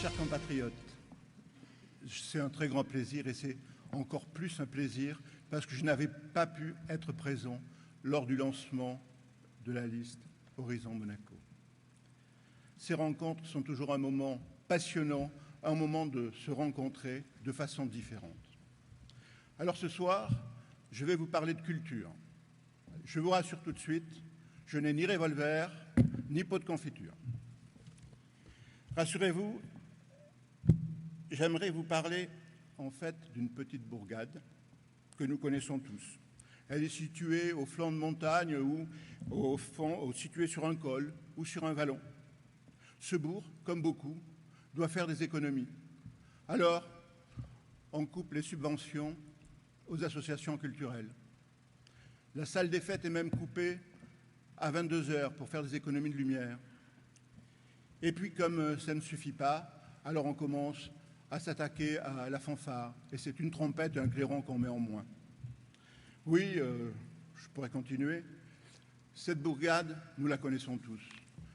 Chers compatriotes, c'est un très grand plaisir et c'est encore plus un plaisir parce que je n'avais pas pu être présent lors du lancement de la liste Horizon Monaco. Ces rencontres sont toujours un moment passionnant, un moment de se rencontrer de façon différente. Alors ce soir, je vais vous parler de culture. Je vous rassure tout de suite, je n'ai ni revolver, ni pot de confiture. Rassurez-vous, j'aimerais vous parler en fait d'une petite bourgade que nous connaissons tous. Elle est située au flanc de montagne ou située sur un col ou sur un vallon. Ce bourg, comme beaucoup, doit faire des économies. Alors, on coupe les subventions aux associations culturelles. La salle des fêtes est même coupée à 22 heures pour faire des économies de lumière. Et puis, comme ça ne suffit pas, alors on commence à s'attaquer à la fanfare. Et c'est une trompette et un clairon qu'on met en moins. Oui, je pourrais continuer. Cette bourgade, nous la connaissons tous.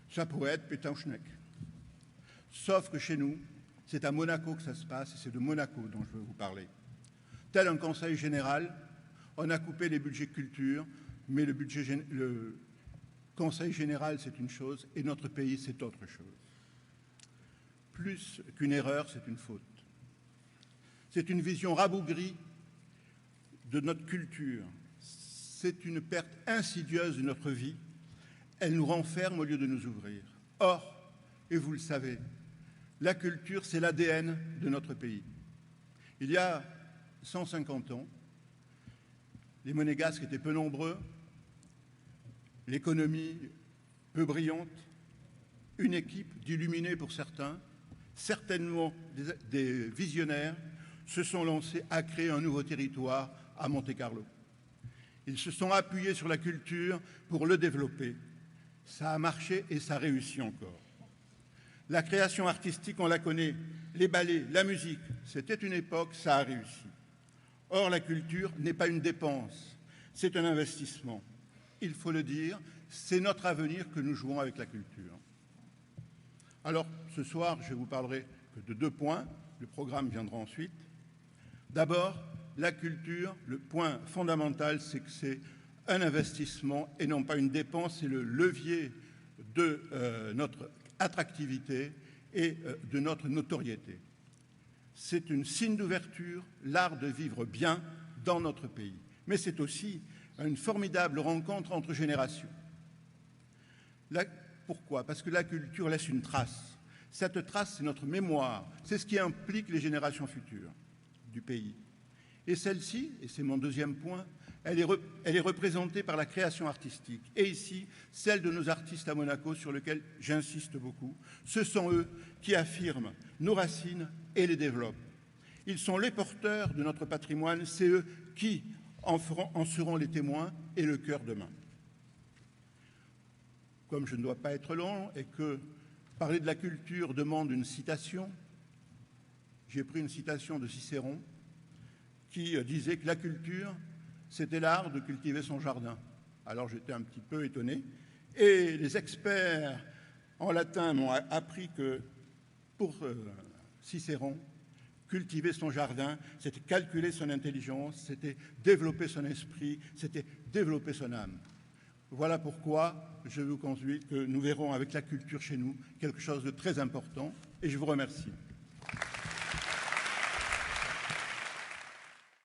Ça pourrait être Pétain-Schneck. Sauf que chez nous, c'est à Monaco que ça se passe et c'est de Monaco dont je veux vous parler. Tel un conseil général, on a coupé les budgets culture, mais le conseil général, c'est une chose et notre pays, c'est autre chose. Plus qu'une erreur, c'est une faute. C'est une vision rabougrie de notre culture. C'est une perte insidieuse de notre vie. Elle nous renferme au lieu de nous ouvrir. Or, et vous le savez, la culture, c'est l'ADN de notre pays. Il y a 150 ans, les Monégasques étaient peu nombreux, l'économie peu brillante, une équipe d'illuminés pour certains, certainement des visionnaires, se sont lancés à créer un nouveau territoire à Monte-Carlo. Ils se sont appuyés sur la culture pour le développer. Ça a marché et ça réussit encore. La création artistique, on la connaît. Les ballets, la musique, c'était une époque, ça a réussi. Or, la culture n'est pas une dépense, c'est un investissement. Il faut le dire, c'est notre avenir que nous jouons avec la culture. Alors, ce soir, je vous parlerai que de 2 points. Le programme viendra ensuite. D'abord, la culture, le point fondamental, c'est que c'est un investissement et non pas une dépense. C'est le levier de notre attractivité et de notre notoriété. C'est un signe d'ouverture, l'art de vivre bien dans notre pays. Mais c'est aussi une formidable rencontre entre générations. Pourquoi? Parce que la culture laisse une trace. Cette trace, c'est notre mémoire. C'est ce qui implique les générations futures du pays. Et celle-ci, et c'est mon 2e point, elle est représentée par la création artistique. Et ici, celle de nos artistes à Monaco, sur lequel j'insiste beaucoup. Ce sont eux qui affirment nos racines et les développent. Ils sont les porteurs de notre patrimoine, c'est eux qui en seront les témoins et le cœur demain. Comme je ne dois pas être long et que parler de la culture demande une citation, j'ai pris une citation de Cicéron qui disait que la culture, c'était l'art de cultiver son jardin. Alors j'étais un petit peu étonné. Et les experts en latin m'ont appris que pour Cicéron, cultiver son jardin, c'était calculer son intelligence, c'était développer son esprit, c'était développer son âme. Voilà pourquoi je vous conduis que nous verrons avec la culture chez nous quelque chose de très important et je vous remercie.